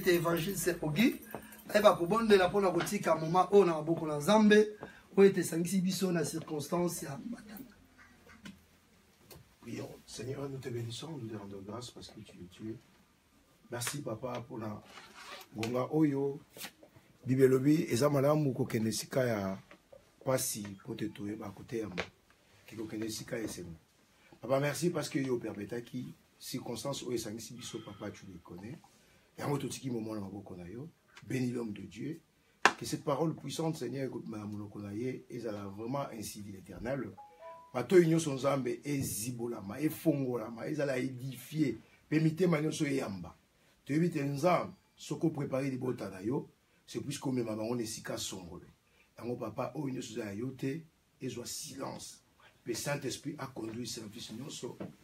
Évangile c'est Ogi. Elle va pour bonne la pour la moment on a beaucoup la Zambé. Où était sangisi biso na circonstance ya matanga. Oui, Seigneur, nous te bénissons, nous te rendons grâce parce que tu es tué. Merci papa pour la gonga oyo bibelobi ezamalamu ko kenesika ya pasi pour te tuer ba côté ya mo. Ki ko kenesika esemo. Papa merci parce que yo permetta qui circonstance oyo sangisi biso papa tu les connais. Et en tout moment bénis l'homme de Dieu, que cette parole puissante, Seigneur, écoute ma monokonaye, et ça a vraiment ainsi dit l'Éternel. Bato union son zambe et zibolama et fongolama, et ça l'a édifié. Permettez ma so yamba. Tu évites un zam, ce qu'on prépare des botanayo, c'est plus comme ma maman est si cassongole. Et mon papa, oh union son ayote, et soit silence. Le Saint-Esprit a conduit service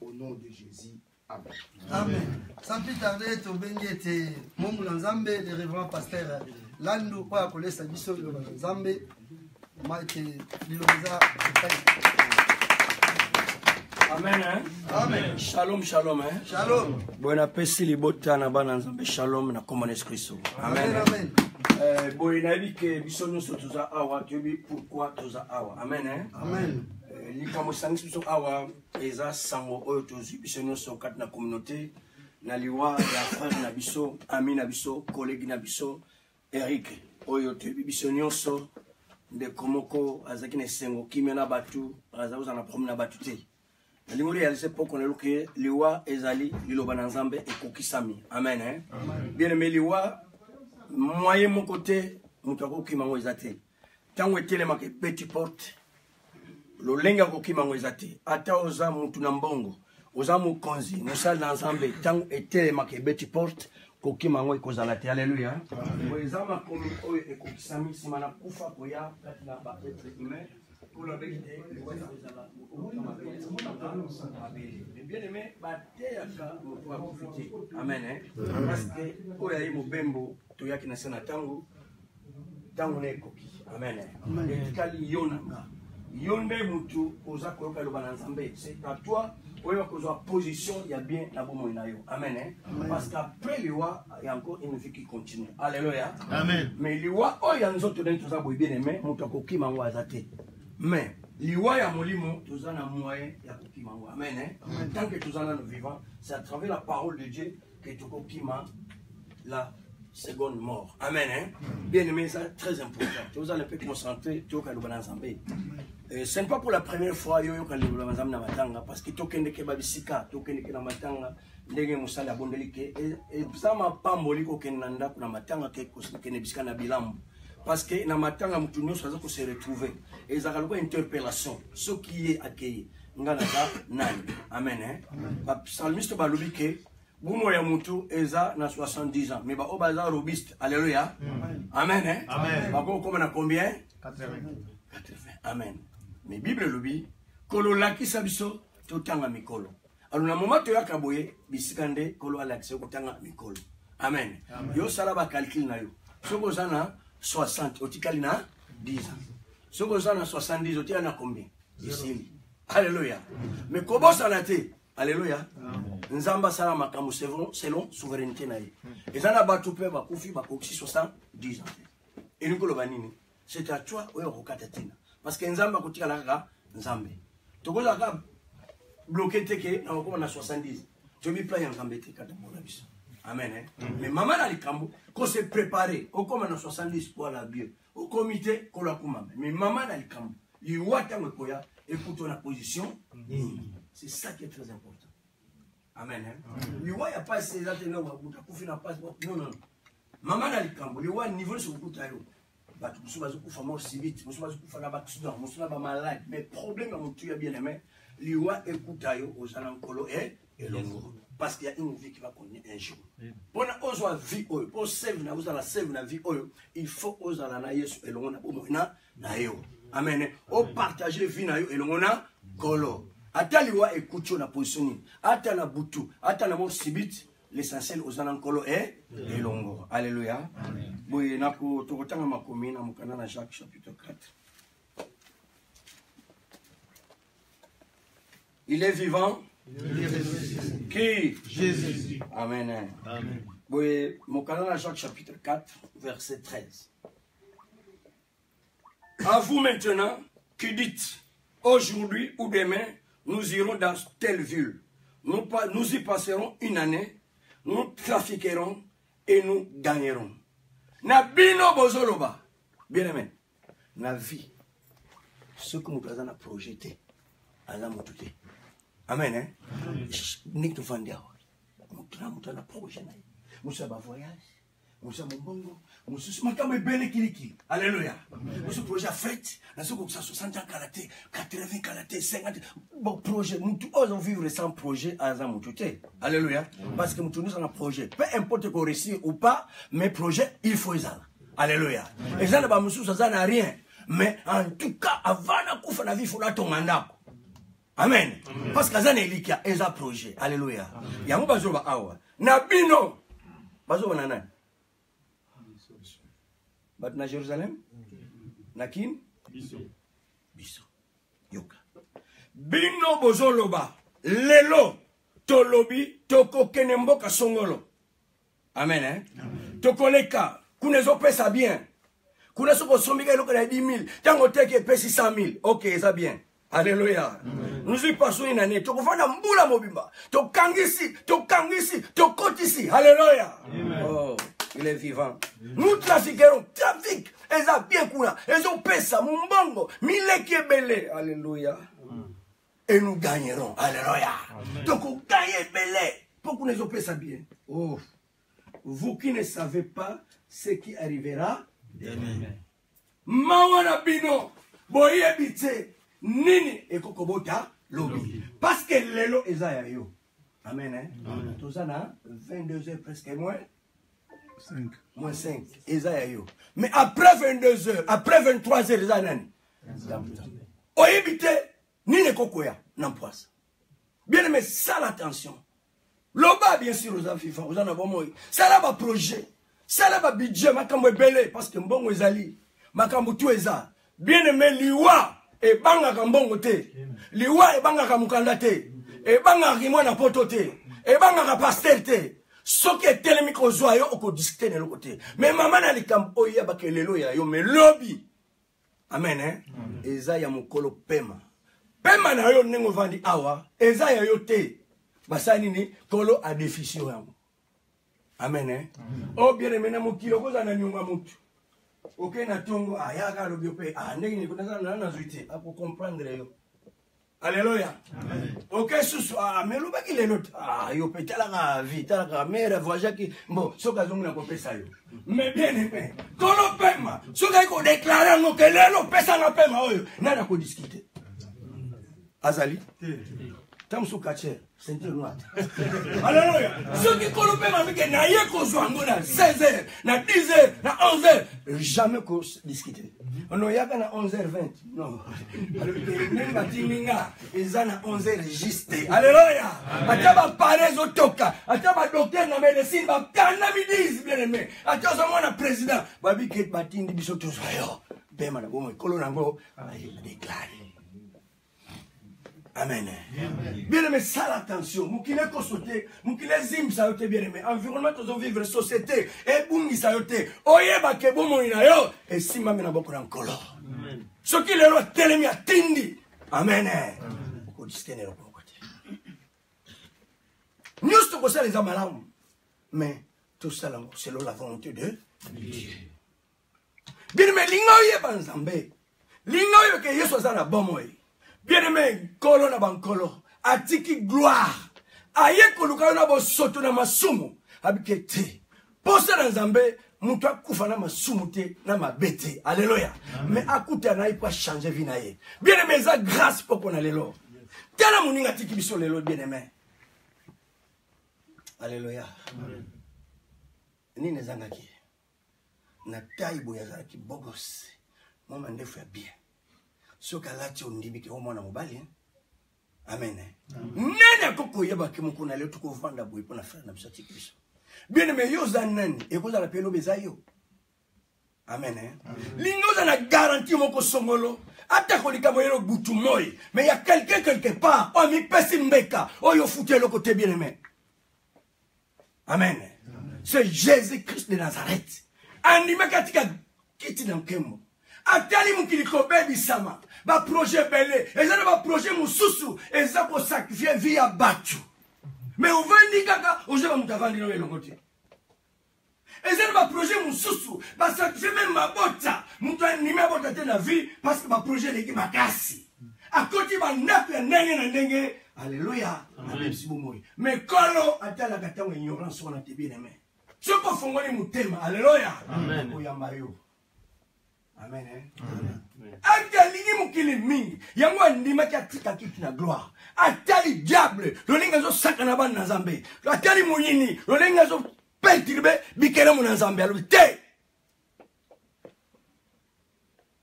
au nom de Jésus. Amen. Amen. Sans plus tarder, tu bengi mon Nzambe, le révérend pasteur Landu, quoi à coller sa mission de Nzambe, Maïté Liloza. Amen. Hein? Amen. Shalom, shalom. Hein? Shalom. Bon appétit, les bottes na Nzambe. Shalom, na comme Christ. Amen. Amen. Bon, il a dit que bisous sur tous awa, tu dis pourquoi tous awa. Amen. Hein? Amen. Likambo sangisi biso awa eza sango oyo tozi biso nyonso kati na communauté na liwa ya frère na biso ami na biso collègue na biso Eric oyo toyebi biso nyonso ndeko moko azalaki na esengo kimia na batu azali kozala na problème na batu te nalingi réaliser mpo konelu ke liwa ezali liloba na Nzambe ekokisami amen hein? Bien aimé liwa moyen moko te moto akokima yango eza te ntango etelemaka petit porte lolenga kokima ngwezate ata oza mutu na mbongo oza mukonzi musala na Nzambe tango etelemaka ebeti porte kokima ngo ekozala te. Alléluia. Eza makomi oyo ekokisami nsima na kufa koya kati na baetre humain pour la vérité ezala bien aimé bateyaka moto akufiti amen hein? Parce que oyo ayi mobembo toyaki na se na tango na ekoki amen hein? Etikali yonanga yonde mutu oza koyoka loba na Nzambe c'est à toi oyo kozwa position ya bien na bomoi na yo amen hein? Parce qu'après liwa il y a encore une vie qui continue. Alléluia. Amen. Mais liwa oyo nzoto ndeni toza boy bien aimé mutu akokima ngo azate mais liwa ya molimo toza na moyen ya kokima ngo amen hein? Tant que toza na vivant c'est à travers la parole de Dieu que tokokima la seconde mort. Amen. Hein? Bien aimé, c'est très important. Vous allez un peu concentrer, tu vas ce n'est pas pour la première fois que vous allez parce que tu as babisika, tu as matanga, ndenge musala bondelike et ça m'a pas moli ko kenanda kuna matanga ke bisika na bilambo parce que na matanga mutu nyonso aza ko se retrouver et ça a interpellation ce qui est accueilli ngana za nani. Amen. Hein? Psalmiste balobi ke Bumo ya mutu eza na 70 ans mais ba obaza robuste. Alléluia. Amen hein? Amen. Bako comme na combien? 80. Amen. Mais Bible lobi kolo lakisa biso totanga mikolo. Alors na moment to yakaboye bisikande kolo alakisa kotanga mikolo. Amen. Yo sala ba calcul na yo. Soko sana 60 otikali na 10 ans. Soko sana 70 otikali na combien? 10. Alléluia. Mais kobo sana te Alléluia. Nzamba sala makambo selon souveraineté na ye. Ezana batu pe bakufi bakoksi 70 ans. Et nous banini. C'est à toi oyo kokatatina. Parce que nzamba kotika la nzambe. Tokoza ka bloqué teke na okoma na 70. Tu mi plan nzambe te kata mona biso. Amen. Mais maman na likambo ko se préparer okoma na 70 pour la Bible. Au comité ko la kuma. Mais maman na likambo. Liwata ngokoya écoute la position. C'est ça qui est très important. Amen. Il n'y a pas ces atténuants, non, non. Maman a likambo, il y a un niveau sur le coup de taille. Vous savez que vous si vite, vous savez que vous avez accident, vous savez que malade. Mais le problème, c'est que bien aimé, il y a un coup de taille aux alancolo et l'ongo. Parce qu'il y a une vie qui va connaître un jour. Pour la vie, pour sauver la vie, il faut oser la naïe et l'on a naïo. Amen. Au partager vie naïo et l'on a colo. Ataliwa écoute la position. Atala butu, atala mort sibit. L'essentiel aux anankolo est longo. Alléluia. Oui, na ko tokotanga makomi na mukana na Jacques chapitre 4. Il est vivant. Qui? Jésus. Amen. Amen. Oui, mukana na Jacques chapitre 4 verset 13. À vous maintenant qui dites aujourd'hui ou demain nous irons dans telle ville. Nous y passerons une année, nous trafiquerons et nous gagnerons. Na bino bozoloba. Bien aimé. Na vie. Ce que nous avons projeté. Allah m'a tout. Amen. Hein? Nik tu fandi awa. Nous avons projeté. Nous avons voyage. Nous avons bongo. Nous avons belle kiliki. Alléluia. Nous avons projet fait. Nous avons 60 ans karaté, 80 karaté, 50. Bon projet. Nous osons vivre sans projet à Zamoutouté. Alléluia. Parce que nous avons un projet. Peu importe qu'on réussisse ou pas, mais projet, il faut y aller. Alléluia. Et ça n'a rien. Mais en tout cas, avant de vie, il faut la tomber. Amen. Parce que ça n'est pas un projet. Alléluia. Il y a un bazo ba awa. Nabino. Bazo banana. Bat na Jérusalem? Nakin? Biso. Yoka. Bino bozoloba. Lelo. Tolobi. Toko kenemboka songolo. Amen, hein? Tokoleka. Kunezo pesa bien. Kunezo kosomika iloko na 10 000. Tango teke pesi 100 000. Ok, ça bien. Alléluia. Nous y passons une année. Tokofana mbula mobimba. Tokangisi. Tokangisi. Tokotisi. Alléluia. Oh. Il est vivant. Nous trafiquerons. Trafic. Ils ont bien couru. Ils ont pesa. Mumbongo. Milekebele. Alléluia. Et nous gagnerons. Alléluia. Donc on gagne belé. Pourquoi nous avons pesa bien? Oh. Vous qui ne savez pas ce qui arrivera. Mawana bino. Boye bite. Nini et kokobota lobi. Parce que lelo ezaya yo. Amen. Hein? Tout ça na 22 heures presque moins. 5. Moins 5. Ezaya yo. Mais après 22 heures, après 23 heures, ezaya nani. Oyebite nini kokoya n'empoise. Bien aimé, ça l'attention. Loba bien sûr aux afifans, aux anabomoy. Ça là ba projet. Ça là ba budget makambo belé parce que mbongo ezali. Makambo tout eza. Bien aimé liwa et banga kambongo te. Liwa et banga kamukanda te. Et banga kimwana poto te. Et banga pastel te. Ce qui est tellement microzoyo au ko discuter de l'autre côté. Mais maman na likam oya bakelelo ya yo mais lobby. Amen hein. Eza ya mukolo pema. Pema na yo nengo vandi awa. Eza ya yo te. Basani ni kolo a déficit yango. Amen hein. Oh bien aimé na mukilo koza na nyunga mutu. Ok na tongo ayaka lobiope ndenge ni kuna na zuite pour comprendre yo. Alléluia. Ok susu mais lo baki lelo yo petala ka vie tala ka mère voyage qui bon soka zongu na ko pesa yo. Mais bien aimé kolo pema soka ko déclarer ngo que lelo pesa na pema oyo na ko discuter. Azali Tamsu kache ceinture noire. Alléluia. Ceux qui colopent ma vie na yeko zwango na 16h, na 10h, na 11h, jamais qu'on discuter. On a yaka na 11h20. Non. Même batininga, ils na 11h juste. Alléluia. Ataba parezo toka, ataba docteur na médecine ba kana midis bien aimé. Ataba mwana président, babi ket batindi biso to yo. Bema na bomo kolo nango déclaré. Amen. Bien-aimé, ça l'attention. Moukile kosote, moukile zim sayote, bien-aimé. Environnement, nous allons vivre société. Et boum, sayote. Oye, bake boum, ina yo. Et si ma mena boko nankolo. Ce qui est là, telemi a tindi. Amen. Oko distene lo kote. Nous, c'est pour ça les amalam. Mais tout ça, c'est la volonté de Dieu. Bien-aimé, l'ingoye banzambe. L'ingoye que yeso zana bomoy. Bien-aimé, kolo na bankolo, atiki gloire. Aye koluka na bo soto na masumu, abike te. Posa na Nzambe, mutu akufa na masumu te, na mabete. Alléluia. Mais akuta na ipa changer vie na ye. Bien-aimé, za grâce poko na lelo. Tala muninga tiki biso lelo, bien-aimé. Alléluia. Ni nezanga ki. Na taibo ya zara ki bogos. Mama ndefu ya bien. So kalati ondibike o mwana mobali. Amen. Nene koko yeba ke mukuna le tuko vanda boy pona frère na bisati Kristo. Bien aimé yo za nani e ko za la pelo bezayo. Amen. Lingo za na garantie moko songolo. Ata ko likamo yelo butu moy, mais il y a quelqu'un quelque part, o mi pesi mbeka, o yo fouté le côté bien aimé. Amen. C'est Jésus-Christ de Nazareth. Anime katika kiti na mkemo. Atali mukili kobebi sama. Ba projet belé. Ezana ba projet mususu. Eza ko sacrifier via batu. Mais on va ni kaka. Oje ba mutavandi no elongote. Ezana ba projet mususu. Ba sacrifier même ma bota. Muta ni ma bota te na vie. Parce que ba projet leki makasi. Akoti ba nape ya ndenge na ndenge. Alléluia. Amen. Mais kolo atala kata wa ignorance wana te bien aimé. Soko fongoli mutema. Alléluia. Amen. Oyamba yo. Amen. Atalini mukili mingi. Yango andima ki atika kiti na gloire. Atali diable. Lolinga zo sakana ba na Nzambe. Atali muyini. Lolinga zo petirbe bikele mu na Nzambe. Alo te.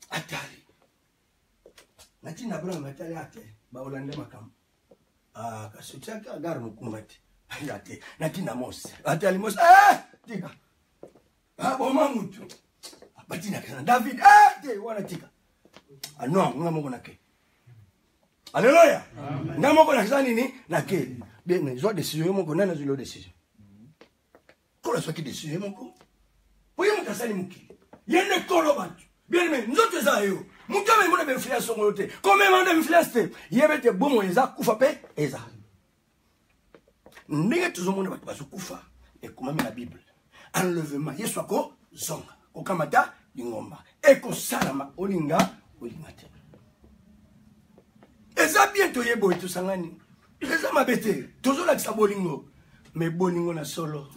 Atali. Nati na bro matali ate. Ba olande makam. Ah kasutia ka gar mukumbati. Ate. Nati na mos. Atali mos. Tika. Boma mutu. Batina kana David te wana tika. Non, ngamo na ke. Alléluia. Ngamo na zani ni na ke. Bien mais zo décision moko nana zo décision. Kola so ki décision moko. Poye mutasali muki. Yende kolo bantu. Bien mais nzoto za yo. Mutame mona be influence ngolote. Comme manda influence yebete bomo eza kufa pe eza. Ndenge tuzomona batu bazukufa et comme na Bible. Enlèvement yeso ko zonga. Okamata dingomba eko salama olinga olingate eza bientôt yebo eto sangani eza mabete tozola kisa bolingo mais bolingo na solo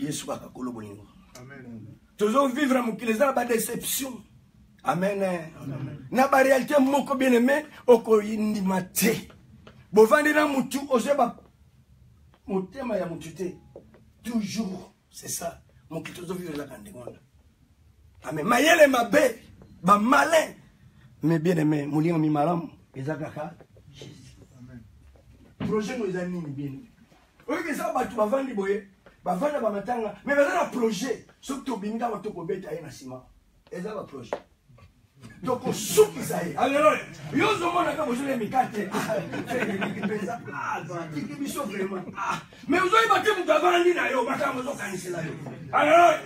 Yesu akakolo bolingo amen tozo vivre mukile za ba déception amen na ba réalité moko bien aimé oko indimate bovandi na mutu ozeba motema ya mutute toujours c'est ça mukito tozo vivre la kandengonda. Amen. Mayele mabe, ba malin. Mais bien aimé, moulinga mi malam, ezakaka. Amen. Projet nous anime bien. Oye que ça ba tu bavandi boye, bavanda ba matanga, mais bazana projet, surtout binga ba to ko beta ina sima. Ezaba projet. Donc on souki ça est. Alléluia. Yo zo mona ka bozole mikate. Mais vous avez battu mon avandi na yo, bata mo zo kanisela yo. Alléluia.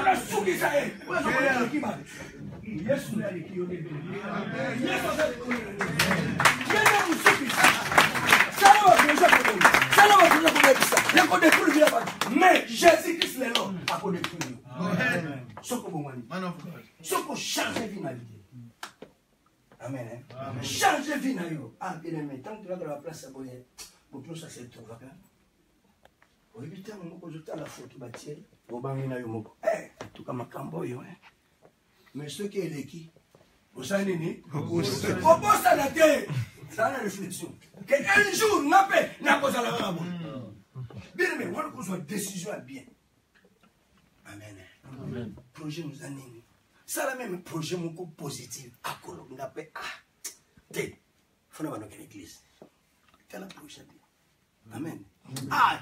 La souki ça est. Yesu na liki yo de. Yesu na liki yo de. Yesu na souki ça. Ça va déjà pour. Ça va déjà pour ça. Le code de tout bien. Mais Jésus-Christ est là à code de tout. Amen. Soko bomani. Soko changer vie na vie. Amen. Changer vie na yo. Ah bien aimé, tant que tu vas dans la place à boyer, pour tout ça c'est tout va bien. Au éviter mon moko jota la faute batiel, au bangi na yo moko. Tout comme makambo yo mais ce qui est l'équipe, vous savez ni au poste à la terre. Ça la réflexion. Que un jour n'a pas n'a pas à la rabo. Bien aimé, on a une décision bien. Amen. Amen. Projet nous anime. Ça la même projet moko positif. Akolo n'a pas te. Faut na banoka l'église. Quel projet bien. Amen.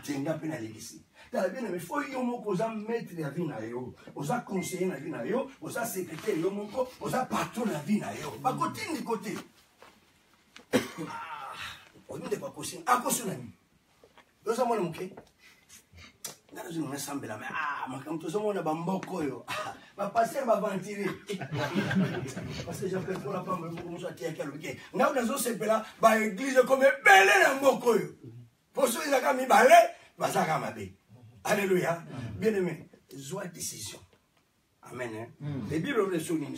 Tenga pe na l'église. T'as bien mais faut yo moko za maître la vie na yo. Oza conseiller na vie na yo, oza secrétaire yo moko, oza patron na vie na yo. Ba côté ni côté. oyi ndeko akosi akosuna ni oza mwana moke ngana zino ngasambela mais makambo tozomona bamboko oyo bapaster bavantire parce que j'appelle pour la femme beaucoup moso atiaki alobi nga nazosepela baeglise comme ebele na mboka oyo poso ezaka mibale bazaka mabe. Alléluia. Bien aimé, zwa décision. Amen. Les Bibles le soulignent.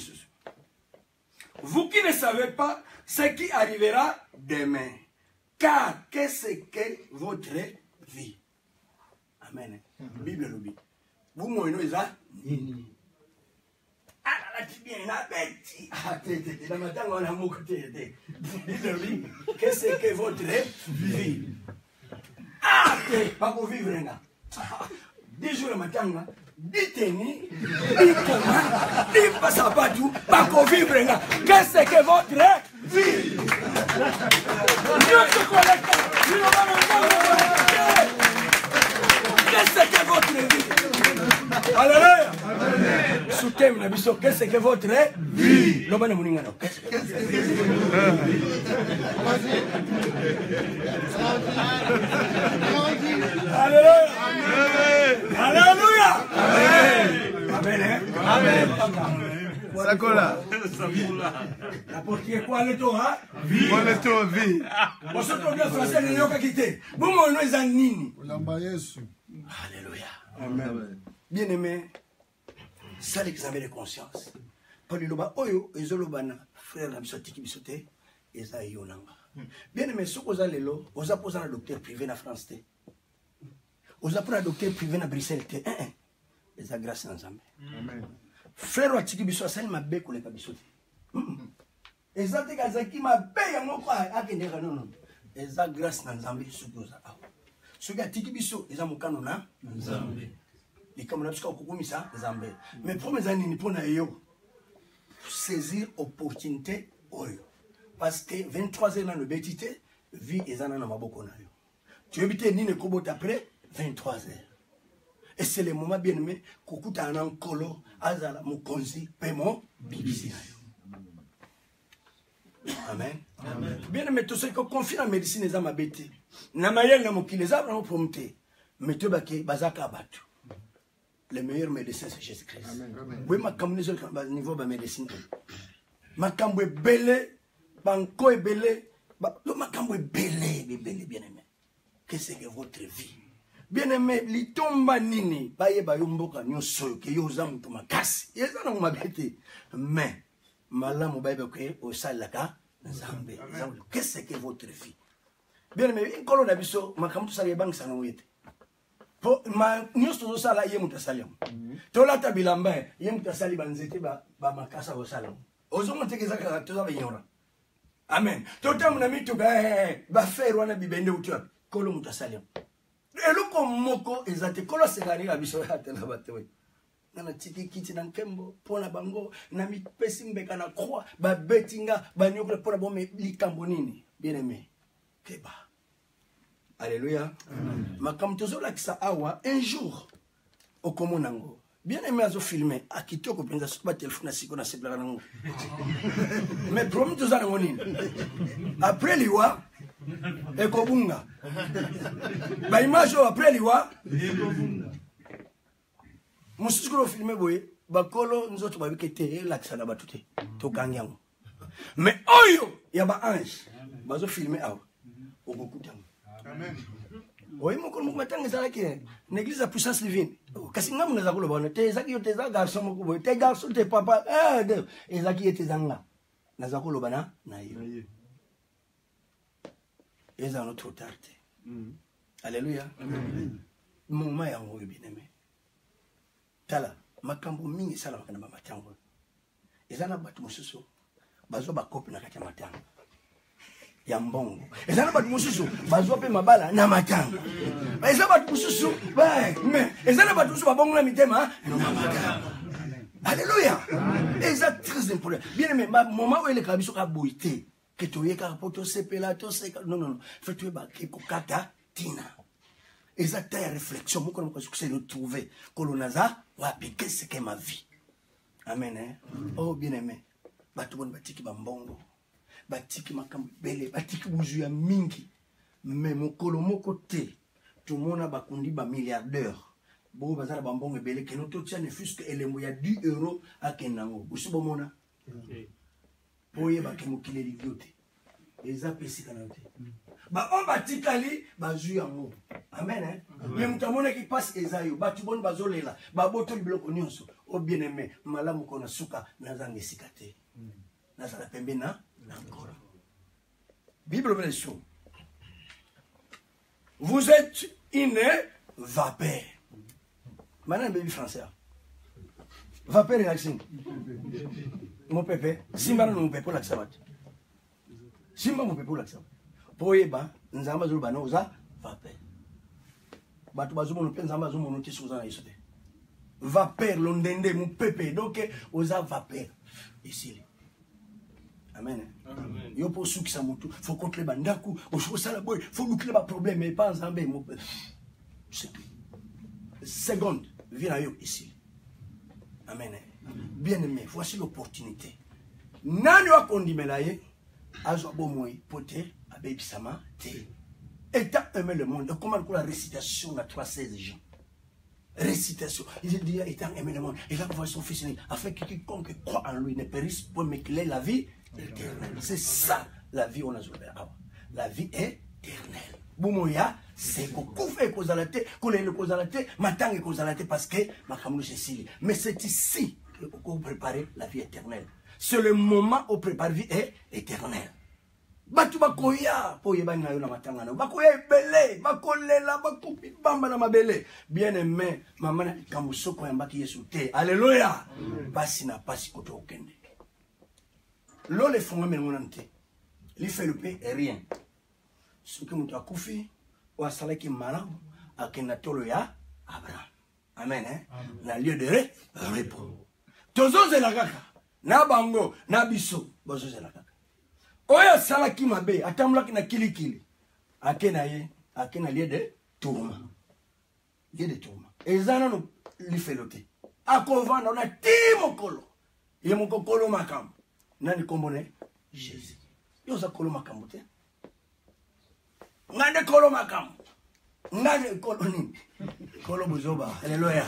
Vous qui ne savez pas ce qui arrivera demain, car qu'est-ce que votre vie? Amen. Bible le dit. Vous m'avez dit ça? Ah là, tu viens là, bête. Ah, t'es dans ma tête, on a mon côté. Bible dit, qu'est-ce que votre vie? Ah, pas pour vivre là. 10 jours le matin, dites-ni, dites-moi, dites pas ça pas tout, pas qu'on vivre là. Qu'est-ce que votre vie? Dieu se collecte. Qu'est-ce que votre vie? Alléluia. Soutien, qu'est-ce que votre vie? L'homme est mouringa. Qu'est-ce que Alléluia. Alléluia. Amen. Amen. Sakola. La portier quoi le Torah? Vie. Le Torah vie. Bon, ce que le français n'est pas quitté. Bon, mon nom est Zanini. Alléluia. Amen. Bien aimé, ça l'examen de conscience. Paul Loba Oyo, Ezolobana, frère Labisoti qui bisote, Eza Yonanga. Bien aimé, ce que vous allez là, vous avez posé un docteur privé en France. Vous avez un docteur privé en Bruxelles. Eza grâce en Zambé. Frère Watiki biso, ça m'a bé pour les bisote. Eza te kazaki m'a bé ya moko akendeka non. Eza grâce en Zambé ce que vous avez. Ce que Tiki biso, Eza mokano na Zambé. Et comme on a dit ça, Zambé. Mais pour mes amis, pour saisir l'opportunité, parce que 23 ans dans le bétité, vie est dans ma boko. Tu habites Nine Kobot après 23 heures. Et c'est le moment bien aimé, Koukou ta un colo, Azala, Mokonzi, Pemo, Bibisi. Amen. Bien aimé, tout ce qui confie la médecine est à ma bêtise. Namayel n'a qui les a vraiment prompté. Mais tu vas que Bazaka Batu. Le meilleur médecin, c'est Jésus-Christ. Oui, ma combinaison au niveau de la médecine. Ma cambo est belé, banco est belé, ma cambo est belé, bien aimé. Qu'est-ce que votre vie? Bien aimé, li tomba nini, baye bayomboka nyoso, ke yozam to makasi. Yeza na mabete. Mais, malamu baye ke au salaka, Zambé. Qu'est-ce que votre vie? Bien aimé, une colonne d'abisso, ma cambo sali bank sanouete. Ma nyusto sala ye mutasalim. Tola tabilamba ye mutasali banzete ba makasa o salam. Ozo montekeza ka toza ba yora. Amen. Tota muna mitu ba ferwa na bibende utwa kolo mutasalim. Eloko moko ezate kolo segani la biso ya tena batwe. Nana tiki kiti na nkembo pona bango na mipesi mbeka na croix ba betinga ba nyokle pona bombe likambo nini. Bien aimé. Keba. Alléluia. Makam tozola kisa awa un jour au komonango. Bien aimé azo filmer a kitoko penza soba téléphone na siko na sebla nango. Mais promis tozala ngoni. Après liwa ekobunga. Ba image après liwa ekobunga. Musuko filmer boye bakolo nzoto babikete la kisa na batute to kanyango. Mais oyo ya ba ange bazo filmer awa okokutango. Amen. Oui, mon collègue matin, l'église à puissance divine. Kasi nga muna zakolo bana te zaki yote za garçon moko boy te garçon te papa et zaki yote zanga na zakolo bana na yo. Et ça notre tard. Alléluia. Mon maya ngo bien aimé. Tala makambo mingi sala makana matango. Ezana batu mususu bazo ba kopi na kati ya matango. Yambongo. Ezana batu mususu bazwa pe mabala na matanga. Ezana batu mususu mais ezana batu mususu babongo na mitema na matanga. Alléluia. Eza très important. Bien aimé, moment où il est kabiso ka boité que to yeka poto sepela to seka non. Fait tu ba ke kokata tina. Eza ta réflexion moko ko se retrouver kolonaza wa piquer ce que ma vie. Amen. Oh bien aimé. Batu bon batiki ba mbongo. Batiki makambo bele batiki buzu ya mingi mais mokolo moko te tomona bakundi ba milliardaire bo bazala bambongo ebele keno to tia ne fusque elembo ya 10 € akendango usi bomona boye bakemokile libiote eza pesi kana te ba on batikali bazui yango amen mais mutamona ki passe ezayo batu boni bazolela baboto biloko nyonso o bien aimé malamu kona suka nazanga esikate nazala pembe na nkora Bible me leçon. Vous êtes une vapeur. Maintenant, baby français. Vapeur et l'accent. Mon pépé. Simba non mon pépé l'accent. Simba mon pépé l'accent. Poyeba, nous avons besoin de nous vapeur. Batu bazumo nous pensons bazumo nous qui sont en isoté. Vapeur l'ondende mon pépé donc osa vapeur ici. Amen. Yo pour ceux qui sont faut contre les bandaku, faut ça la boy, faut boucler les problèmes mais pas ensemble mon c'est tout. Seconde, viens yo ici. Amen. Bien-aimé, voici l'opportunité. Nani wa kondimelaye azo bomoi pote abebi sama te. État aimer le monde. Comment la récitation à 316 gens. Récitation. Il dit étant aimer le monde. Et là voit son fils afin que quiconque croit en lui ne périsse pour m'éclairer la vie. C'est ça la vie on a joué. La vie est éternelle. Boumoya, c'est beaucoup fait causalité, coller le causalité, matin et causalité parce que ma camoufle c'est mais c'est ici que vous préparez la vie éternelle. C'est le moment où prépare la vie est éternelle. Batu bakoya po yebani na yo na matanga na bakoya ebele bakolela bakupi bamba na mabele bien aimé maman na kamusoko ya mbaki Yesu te alléluia basi na pasi koto okende lo le fonga menonante li fait le pain et rien ce que mutu akufi ou asalaki malamu akenda tolo ya Abraham amen na lieu de repos tozo la kaka na bango na biso bozo la kaka oya salaki mabe atamulaki na kilikili akena ye akena lieu de tourma ezana no li felote akovanda na timokolo ye mokokolo makambo nani kombone Jésus yoza kolo makambo te ngande kolo makambo ngande kolo nini kolo buzoba alléluia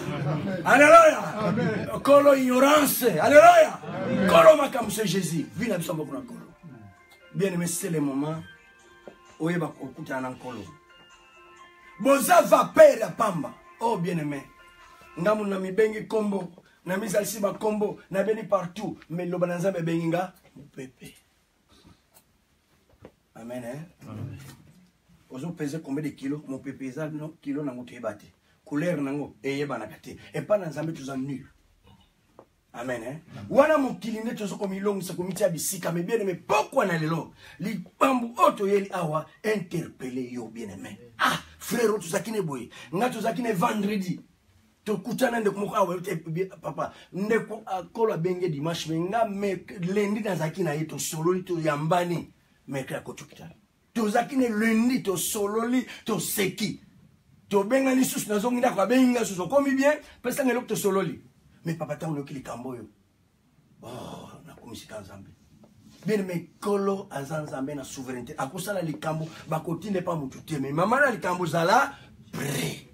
alléluia kolo ignorance alléluia kolo makambo c'est Jésus vina biso mboko na kolo. Bien aimé, c'est le moment où il va écouter un encolo. Boza vapeur ya pamba. Oh bien aimé. Ngamu na mi bengi combo, na mi salsi ba combo, na beni partout, mais lo bananza be benginga pepe. Amen hein. Amen. Ozo peser combien de kilos? Mon pepe za no kilo na mutu ebate. Couleur nango eyeba na kate. Et pas na nzambe tu za nul. Amen hein. Wana mukilinde tozo ko milongo sa komiti abisika mais bien aimé pourquoi na lelo li pambu oto yeli awa interpeller yo bien aimé. Ah frère tu zakine boy nga tu zakine vendredi to kutana ndeko moko awa papa ndeko akola benge dimanche nga me lundi na zakina yeto sololi to yambani mekra ko tukita to zakine lundi to sololi to seki to benga ni susu na zongi ndako benga susu komi bien pesa ngelo to sololi. Mais papa tant le kamboyo. Oh, na komisika nzambe. Bien mais kolo azanzambe na souveraineté. Akosala likambo bakoti ne pas mututé mais maman na likambo zala prêt.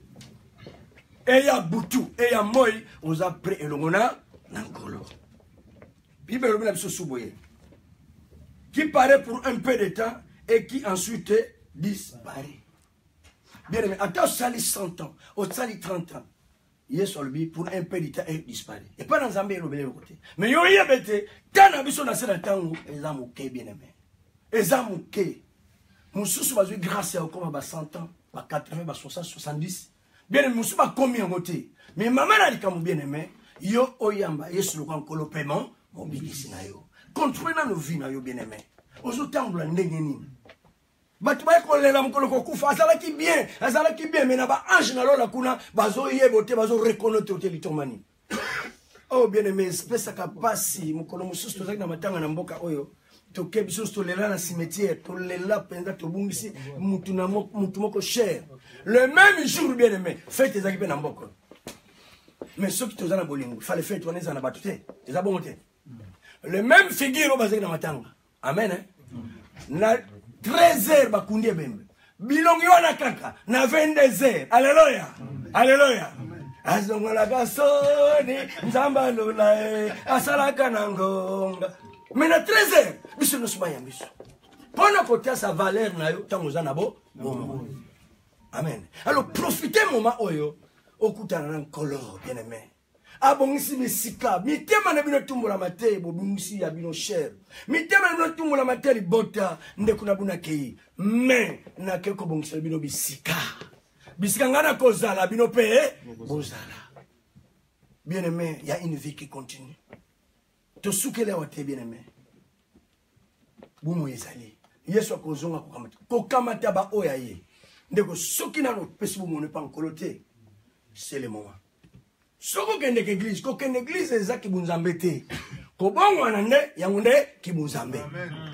Et ya butu et ya moi oza prêt elongona na kolo. Bible le biso souboye. Qui paraît pour un peu de temps et qui ensuite disparaît. Bien mais attends sali 100 ans, au sali 30 ans. Yes, pour un peu de temps, il disparaît. Et pas dans Zambie, il côté. Mais il y a des tant d'ambition dans ce temps, ils ont moqué bien aimé. Ils ont moqué. Mon sous va jouer grâce à comme à 100 ans, à 80, à 60, 70. Bien aimé, mon sous va combien en côté. Mais maman a dit comme bien aimé, yo oyamba, yes, le grand colo paiement, mon bidisina yo. Contrôlez nos vies, bien aimé. Aux autant de l'année. Batubay ko lela mukolo ko kufa azalaki bien mais na ba ange na lola kuna bazo yebote bazo reconnaître hôtel tomani. Oh bien aimé espèce ka pasi mukolo mususu tozaki na matanga na mboka oyo to kebiso to lela na cimetière to lela penda to bungisi mutu moko cher. Le même jour bien aimé fête ezaki pe na mboka. Mais ceux qui tozana bolingo fallait faire tourner ça na batute eza bonté. Le même figure bazaki na matanga. Amen hein. Na 13h bakundi bembe bilongi wana kaka na 22h. Alléluia. Alléluia. Azongolaka soni nzamba lola asalaka na ngonga. Mais na 13h biso no suma ya biso. Pona kotia sa valeur na yo tango za na bo. Amen. Alors profitez moment oyo okutana na nkolo bien-aimé. Abongisi misika mitema na bino tumbola mate bobungisi ya bino cher mitema na bino tumbola mate libota ndeko na buna kei mais na keko bongisa bino bisika ngana kozala bino pe bozala bien-aimé. Il y a une vie qui continue to sukele wate bien-aimé bumo ezali yesu akozonga kokamata ba oya ye ndeko soki na no pesi bumo ne pa nkolote. C'est le moment. Soko kende l'église, ko kende l'église eza ki bunzambe te. Ko bongo na nde yango ki bunzambe.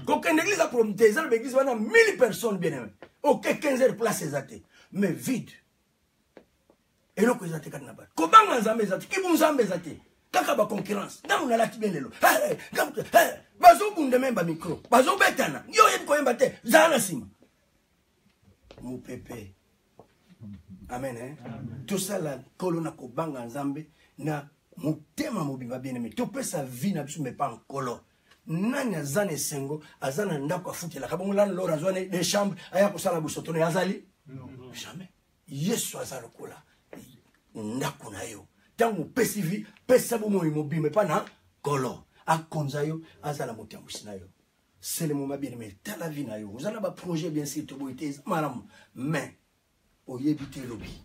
Ko kende l'église a promete eza l'église wana 1000 personnes bien-aimés. OK 15 places ezate, mais vide. Et loko ezate kana ba. Ko banga nzambe ezate ki bunzambe ezate. Kaka ba concurrence. Ndamu na laki bien lelo. Bazo bunde memba micro. Bazo betana. Yo yeb ko yemba te. Zana sima. Mon pépé. Amen, hein? Tout ça là, kolona ko banga nzambe na mutema mobimba bien aimé. Tu peux sa vie na biso mais pas en kolo. Nani azane sengo, azana ndako afutela. Kabongo lan lora azwane des chambres, aya ko sala busotone azali? Non. Jamais. Yesu azalo kola. Ndako na yo. Tango pesi vie, pesa bo mo mobimba mais pas na kolo. Akonza yo azala mutema usina yo. C'est le moment bien aimé. Ta la vie na yo. Vous avez un projet bien sûr to boité maram mais oyebite lobi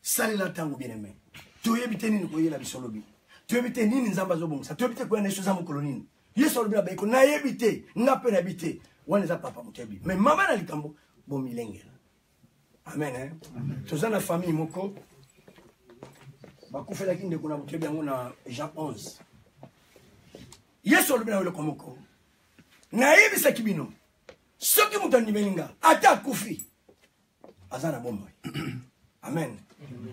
salela tango bien aimé to yebite nini ko yela biso lobi to yebite nini nzamba zo bongisa to yebite ko na choses za mokolo nini yeso lobi na ba ko na yebite ngape na bite wana za papa mutebi mais mama na likambo bo milengela. Amen, hein? To za na famille moko ba ko fela kinde ko na mutebi yango na Jean 11 yeso lobi na wele komoko na yebisa kibino soki mutani melinga ata kufi azana bomboy. Amen.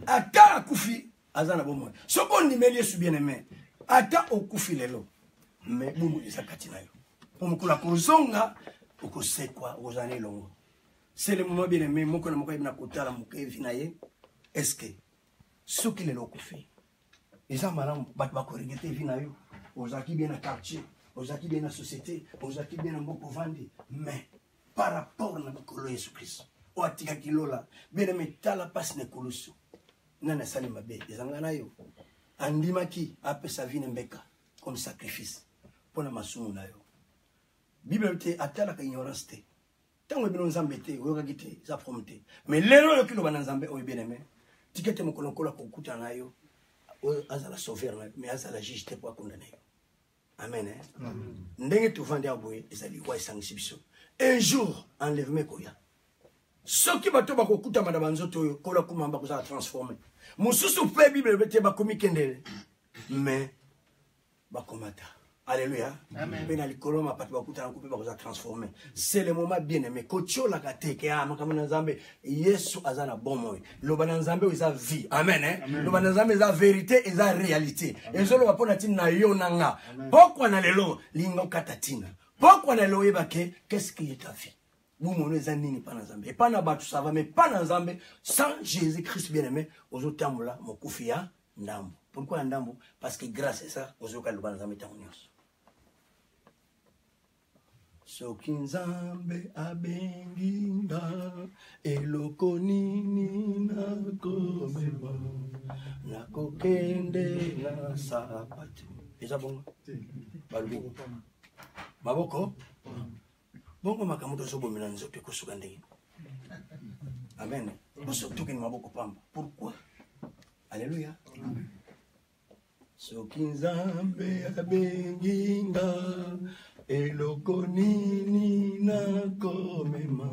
Ata akufi azana bomboy. Soko ndimeli Yesu bien-aimé. Ata okufi lelo. Mais bumu ezakati na yo. Pomukula kozonga okosekwa ozane longo. C'est le moment bien-aimé moko na moko ibina kotala mukevi na ye. Est-ce que soki lelo okufi eza malamu batu bakorigete vi na yo. Ozaki bien na quartier, ozaki bien na société, ozaki bien na mboko vandi, mais par rapport na bakolo Yesu Christ. O atika kilola bene metala passe ne kulusu nana sali mabe ezangana yo andimaki apesa vie mbeka comme sacrifice pona masumu na yo. Bible te atala ka ignorance te tango bino nzambe te oyoka gite za promete mais lelo yo kilo bana nzambe o bien aimé tikete mokolokola kokuta na yo o azala sauver na mais azala juge te pour condamner yo. Amen, hein? Ndenge tu vandi aboye ezali wa sangisi biso un jour enlèvement koya. Ce qui va te faire écouter madame Anzoto, kola kumamba ko za transformer. Mususu pe Bible bete ba komi kendele. Mais ba komata. Alléluia. Amen. Bena likolo ma pati ba kuta na kupe ba ko za transformer. C'est le moment bien aimé. Kocho la kateke a makamana nzambe. Yesu azana bon moyo. Lobana nzambe iza vie. Amen, hein. Lobana nzambe iza vérité, iza réalité. Ezolo ba pona tina yo nanga. Pourquoi na lelo lingo katatina. Pourquoi na lelo yebake qu'est-ce qui est ta vie? Vous m'en nini pas dans Zambé. Et pas dans tout ça va, mais pas dans Zambé. Sans Jésus-Christ bien-aimé, aux autres là, mon koufia, ndambo. Pourquoi ndambo? Parce que grâce à ça, aux autres là, Zambé tamonios. Sokinzambe abenginda, eloko nini na komeba, na kokende na sapatu. Eza bongo? Balubi. Maboko? Bongo makamuto sobo milanzo te kosuka ndenge. Amen. Boso toki maboko pamba. Pourquoi? Alléluia. Sokinzambe abenginga eloko nini na komema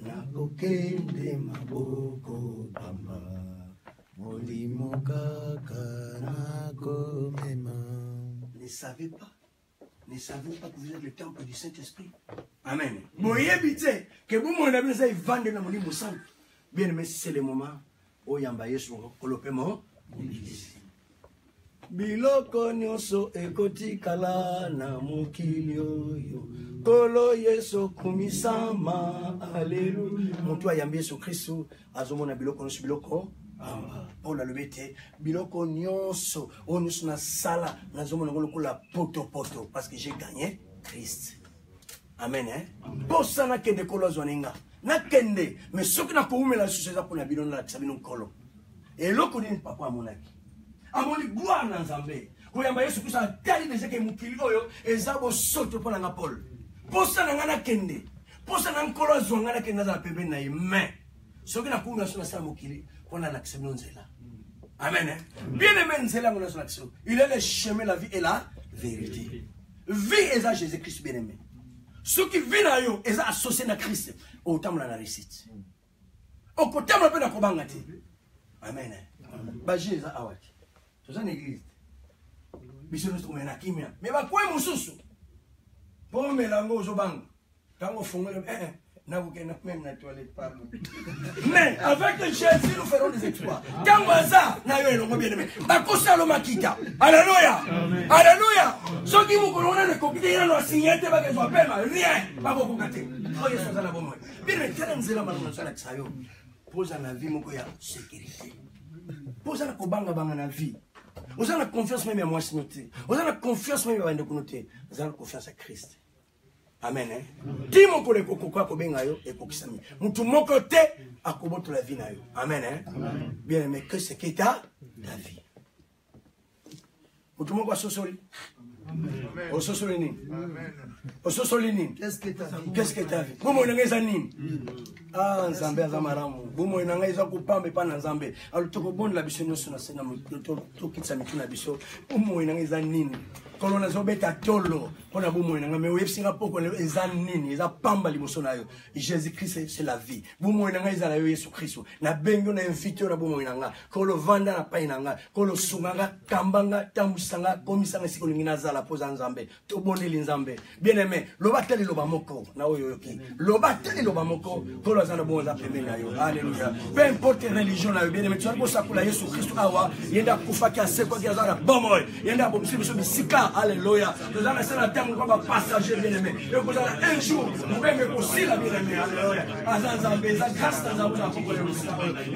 na kokende maboko pamba molimo kaka na komema. Ne savez pas? Ne savez pas que vous êtes le temple du Saint-Esprit? Amen. Boyebite que vous m'en avez dit vendre na molimo sang. Bien aimé, c'est le moment où yamba Yesu kolopemo l'église. biloko nyonso ekotikala na mokili oyo kolo yesu kumisama alleluya moto ayambi yesu kristu azomona biloko nyonso biloko Paul alobi ete biloko nyonso oyo nyonso nasala nazomona ngo lokola poto parce que j'ai gagné Christ. Amen. Posa nakende kolo azwa ninga nakende mais soki nakoumela lisusu eza mpona bino nalakisa bino nkolo eloko nini papa amonaki amoni gloire na nzambe koyamba yesu kristo atali deja ke mokili oyo eza bosoto mpo na nga Paul posa na nga nakende posa na nkolo azwa nga nakende aza na pembeni na ye mais soki nakoumela so nasala mokili mpo nalakisa bino nzela. Amen. Bien aimé nzela ngo nazolakisa il est le chemin la vie et la vérité. Vie eza Jésus-Christ bien aimé. Ce qui vit na yo eza associé na Christ otambola na réussite. Okotambola pe na kobanga te. Amen. Baje eza awaki. Toza na église. Biso nous tomber na kimia. Mais ba kwa mususu. Pour melango ozobanga. Tango fongole na vous kena même na toilette pardon. Mais avec Jésus nous ferons des exploits. Tango aza na yo elongo bien aimé. Ba kosalo makita. Alléluia. Alléluia. Ceux qui vous connaissent le coquille na no signer te ba que soit pema rien. Ba ko kokate. Oh Yesu za na bomo. Bien mettre nzela malona sana tsayo. Posa na vie moko ya sécurité. Posa na kobanga banga na vie. Vous avez la confiance même à moi si noté. Vous avez la confiance même à nous noter. Vous avez la confiance à Christ. Amen. Dis mon collègue quoi ko benga yo et ko kisami. Mutu moko te akoboto la vie na yo. Amen. Bien aimé que c'est qui ta vie. Mutu moko sosoli. Au sosolini. Au sosolini. Qu'est-ce que ta vie? Qu'est-ce que ta vie? Bomo ngeza nini? Ah, Nzambe azamaramu. Bomo ngeza kupambe pa na Nzambe. Alutoko bonde la biso nyoso na sena to kitsa mituna biso. Bomo ngeza nini? Kolona zobeta tolo. Pona bomo nganga me websinga poko eza nini? Eza pamba liboso na yo. Jésus-Christ c'est la vie. Bomo ngeza na yo Yesu Kristo. Na bengo na invité na bomo nganga. Kolo vanda na pa inanga. Kolo sunganga kambanga tambusanga komisanga sikolingi na zala poza Nzambe. To boneli Nzambe. Bien aimé, lobateli loba moko na oyo yoki. Lobateli loba moko kolo azana bonza pembeni na yo. Alléluia. Peu importe religion na yo bien aimé, tu vas sakula Yesu Kristo awa yenda kufa ki asekwa ki azana bomoy. Yenda bomsi biso bisika. Alléluia. Nous allons essayer de terme comme passager bien aimé. Et vous allez un jour vous pouvez me aussi la bien aimé. Alléluia. Azanzambe za grâce dans la boue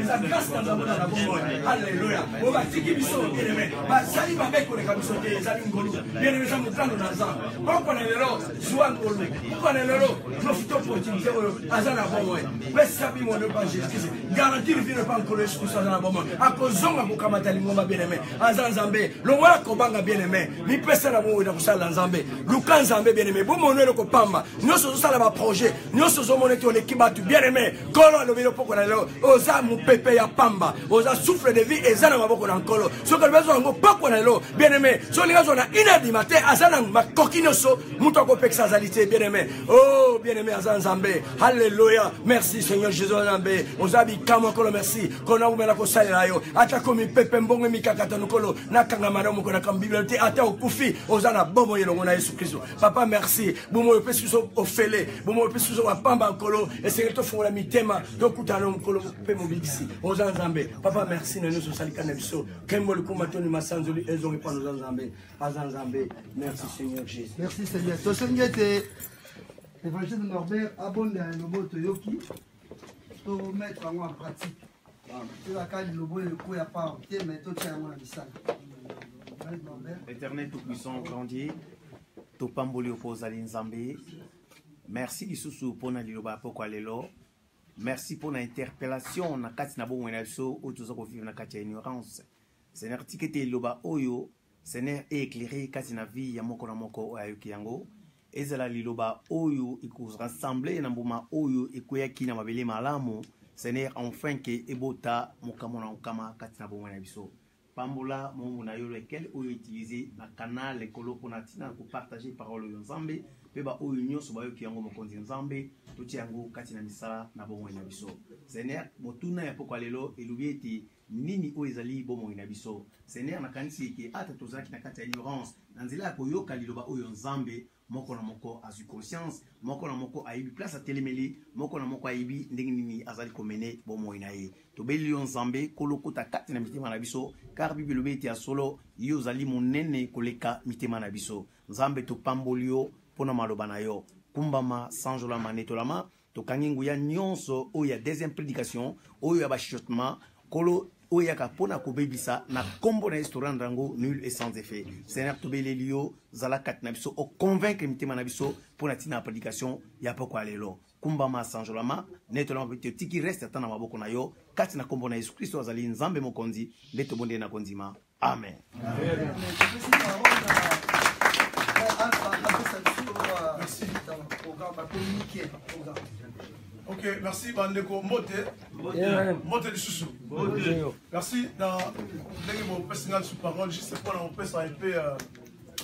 la grâce dans la boue. Alléluia. On va tiki biso bien aimé. Ba sali ba beko le kabiso te zali ngolu. Bien aimé ça nous prend dans zan. Pourquoi on est là? Sois ngolu. Pourquoi on est là? Profitons pour utiliser azana bomoy. Pesa bi mo ne pas Jésus. Garantie vie ne pas encore le sous azana bomoy. Akozonga ko kamata lingomba bien aimé. Azanzambe lo wala ko banga bien aimé. Ni pesa na mo na kusala Nzambe. Luka Nzambe bien aimé. Bo mo ne ko pamba. Nyoso sala ba projet. Nyoso zo monete on ekibatu bien aimé. Kolo lo bino poko na lo. Oza mu pepe ya pamba. Oza souffle de vie ezana maboko na nkolo. So ko bezo ngo poko na lo. Bien aimé. So linga zo na 1h du matin azana makokinoso muto ko peksa zalité bien aimé. Oh bien aimé azan Nzambe. Alléluia. Merci Seigneur Jésus Nzambe. Oza bi kamo kolo merci. Kona umela ko salela yo. Ata komi pepe mbongo mikakata nkolo. Nakanga maramu ko na kambibliothèque ata okufi ozana bomo yelongo na Yesu Kristo. Papa merci. Bomo pesuso ofele. Bomo pesuso wa pamba nkolo. Et c'est to fongola mitema dokutana nkolo pe mobiksi. Ozana Nzambe. Papa merci na nous salikana biso. Kembo le kumatoni masanzoli ezongi pa nous Nzambe. Azan Nzambe. Merci Seigneur Jésus. Merci Seigneur. To sengete Évangile de Norbert abonde à lobo toyoki. To mettre en pratique. Tu vas quand le lobo le coup ya pas mais to tiens moi bisala. Éternel Tout-Puissant, grand Dieu, Topamboli opposali Nzambe. Merci Lisusu pour na liloba poko lelo. Merci pour l'interpellation na kati na bongo na so o tozo ko vivre na kati ya ignorance. Seigneur tikete liloba oyo, Seigneur éclairé kati na vie ya moko na moko ayoki yango. Ezala liloba oyo iko rassembler na mbuma oyo ekoyaki na mabele malamu. Seigneur enfin que ebota mokamona okama kati na bongo na biso. Pambola mon na yo lequel ou utiliser la canal les colo pour natina pour partager parole de Nzambe pe ba oyo nyonso bayoki yango mokonzi nzambe totia yango kati na misala na bomoi na biso. Seigneur motuna ya pokwa lelo elobi ete nini oyo ezali bomoi na biso. Seigneur nakanisi eke ata tozalaki na kati ya ignorance na nzela ya koyoka liloba oyo nzambe moko na moko azwi conscience, moko na moko ayibi place atelemeli, moko na moko ayibi ndenge nini azali komene bomoi na ye. Tobeli yo nzambe kolokota kati na mitema na biso car Bible elobi ete ya solo yo ozali monene koleka mitema na biso. Nzambe topamboli yo pona maloba na yo. Kumbama sanjolama netolama tokangi nguya nyonso oyo ya deuxième prédication oyo ya bachuchotement kolo oyo yaka pona kobebisa na kombo na restaurant rango nul et sans effet. Seigneur tobeleli yo zala kati na biso o convaincre mitema na biso pona tina prédication ya pokwa lelo. Kumbama sanjolama netolama te tiki reste atana maboko na yo kati na kombo na Yesu Kristo azali nzambe mokonzi leto bonde na konzima. Amen. Ok, merci Bandeko Mote. Mote du Soussou. Merci dans mon personnel sous parole, juste pour mon personnel un peu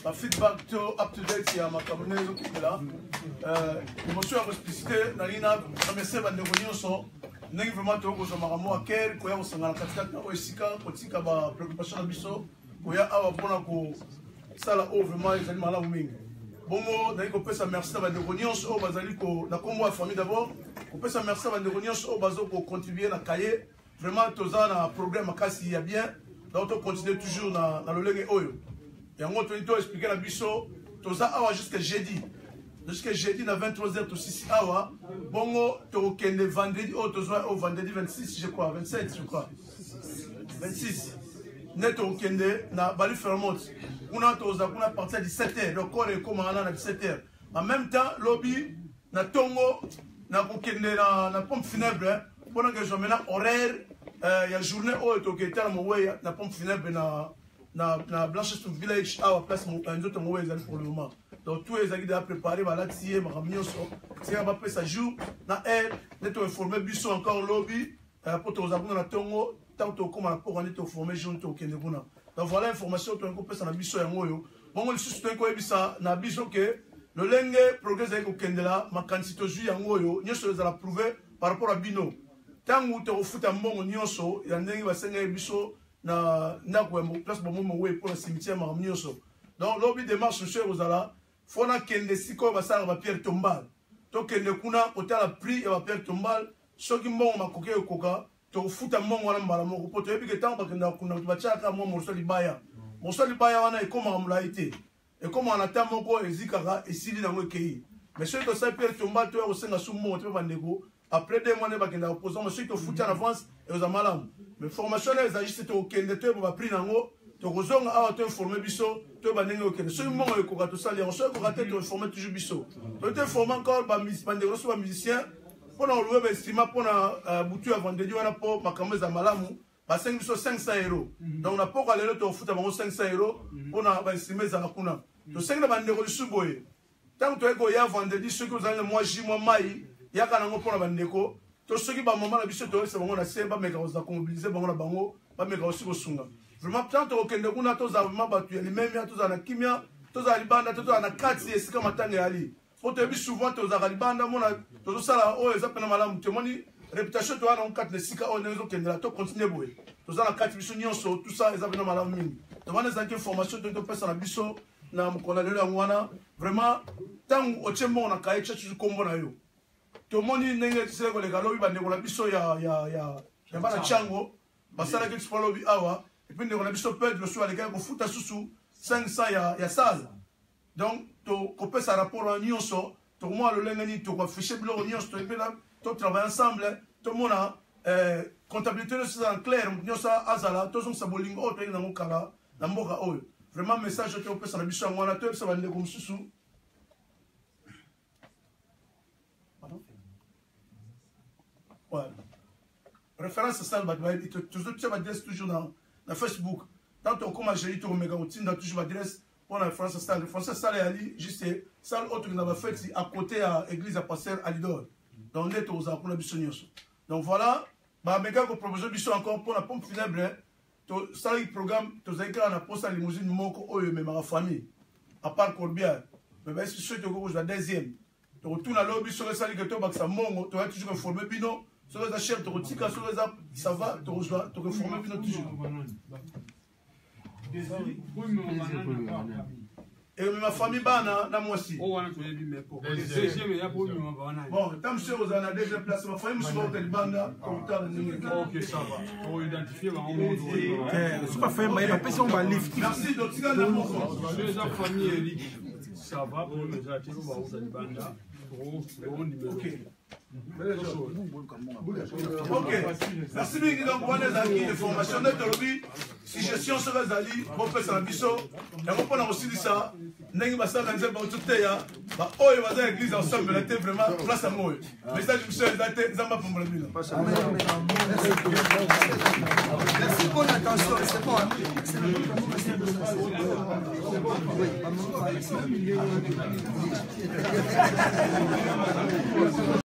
ma feedback up to date à ma cabinet là. Émotion à explicité, Nalina, remercier Bandeko Nyonso. N'est vraiment tout aux amaramo à quel quoi on s'en a quatre au Sika, Potika ba préoccupation à biso, quoi awa bona ko sala vraiment les animaux là ou mingi. Bongo, d'ailleurs, on peut se remercier à Bandeko Nyonso au Basaliko, na combo à famille d'abord. On peut se remercier à Bandeko Nyonso au Baso pour contribuer à la cahier. Vraiment, tous on a un problème à casser il y a bien. Donc, on continue toujours dans le legue oyo. Et on va expliquer la biso. Tous on jusqu'à jeudi. Jusqu'à jeudi, à 23h, tous ici. Bongo, tu as vendredi, au vendredi 26, je crois, 27, je crois. 26. Net au Kende, na Bali Fermont. On a parti à 17h, le corps est comme à 17h. En même temps, lobby, na Tongo, na Kende, na pompe funèbre, pendant que je mets horaire, il y a journée où il y a na pompe funèbre, na Blanchester Village, à la place, un autre mot pour le moment. Donc, tous les agues à préparer, la tier, ma ramio, si on va passer ça jour, na air, net informé, buisson encore lobby, pour tous les abonnés na Tongo, tant que comme pour on est formé, jaune, au Kende. Donc voilà l'information que tu as besoin de savoir. Bon, le suspect que tu as besoin que le lenge progresse avec Kendela, ma quantité de jus en goyo, nous sommes à prouver par rapport à Bino. Tant que tu as fait un bon nyoso, il y a un nenge va s'engager biso na quoi place pour moi pour le cimetière ma nyoso. Donc l'objet démarche monsieur vous allez, faut na Kende siko va ça va pierre tombale. Donc Kende kuna au la prix va pierre tombale, ce qui bon ma coquille au coca. Tu fous un monde à Malamoko pour te dire que tant que tu vas à moi, mon sol Baya. Mon sol Baya, on a comment on l'a été. Et comment on attend mon corps et Zikara et Sili dans le pays. Mais ceux qui savent que tu vas te au sein de ce monde, tu vas nego. Après 2 mois, tu vas opposant, mais ceux qui foutent en avance et aux amalam. Mais formation, les agistes au Kende, tu vas prendre en haut. Tu vas te former biso, tu vas nego au Kende. Ceux qui m'ont tout ça, les gens qui vont te former toujours biso. Tu te formes encore, les musiciens. Pour louer mes estimats pour la bouture avant de dire pour ma caméra malamu, 500 €. Donc on a pas aller le foot avant 500 € pour la estimer à la kuna. Tu sais que la bande de suboye. Tant que tu es goya vendredi, ceux que vous avez moi J moi mai, il y a quand on pour la bande déco. Tous ceux qui ba maman la biso to c'est bon la c'est pas mais quand on a mobilisé bon la bango, pas mais quand aussi au sunga. Vraiment tant que aucun de kuna tous a vraiment battu les mêmes tous à la kimia, tous à libanda, tous à la 4 c'est comme matanga ali. Faut te dire souvent tous à libanda mon tous ça oh ils appellent malamu te moni réputation toi non 4 les sika on est au to continuer boy. Tous à la 4 biso nyonso tout ça ils appellent malamu mingi. Demande des informations de personne na biso na mukona lelo ngwana vraiment tant au chembo na kai chechu kombo na yo. To moni nenge tsile ko le galo bibande ko la biso ya bana chango basala ke expolo bi awa et puis ndeko na biso perdre le soir les gars ko futa susu 500 ya salle. Donc to kopé sa rapport en nyonso to moi le lengani to ko ficher blo nyonso to epela to travailler ensemble to mona comptabilité c'est en clair nyonso azala to son sabolingo o to na mokala na mboka oyo. Vraiment message to kopé sa na biso ngwana to ça va ndeko mususu. Ouais. Référence à ça, tu m'adresses toujours dans Facebook. Tant que comme j'ai dit, tu m'as toujours m'adresse pour la référence à ça. La référence à ça, elle est juste ça, l'autre qui n'a pas fait, à côté à l'église à passer à l'idole. Donc, on est aux apôtres de donc voilà, bah, mes gars, vous proposez encore pour la pompe funèbre. Ça, le programme, tu as écrit à la poste à limousine, mon mais ma famille, à part Corbière. Mais bien, si tu as la deuxième, tu retournes à l'objet sur le sali que tu as mongo, tu vas toujours informer Bino, sur les achètes, tu retires, sur les ça va, tu reformer Bino toujours. Et ma famille, moi aussi. Bon, tant que vous avez deuxième place, ma famille, je suis au Banda, comme ça. Ok, ça va. Pour identifier, c'est pas fait, mais il a on va lift. Merci, donc si vous avez les familles, ça va pour les actifs, on va au Banda. Ok. Ok, merci beaucoup. Donc, on a des informations de lobby. Si gestion serait zali, on peut s'en abisso. Et on peut aussi dire ça. N'est-ce pas ça, quand on tout est là, oh, il va dans l'église ensemble, là, vraiment, place à moi. Message du seul, là, Zamba pour me le dire. Merci pour l'attention, c'est bon. Oui,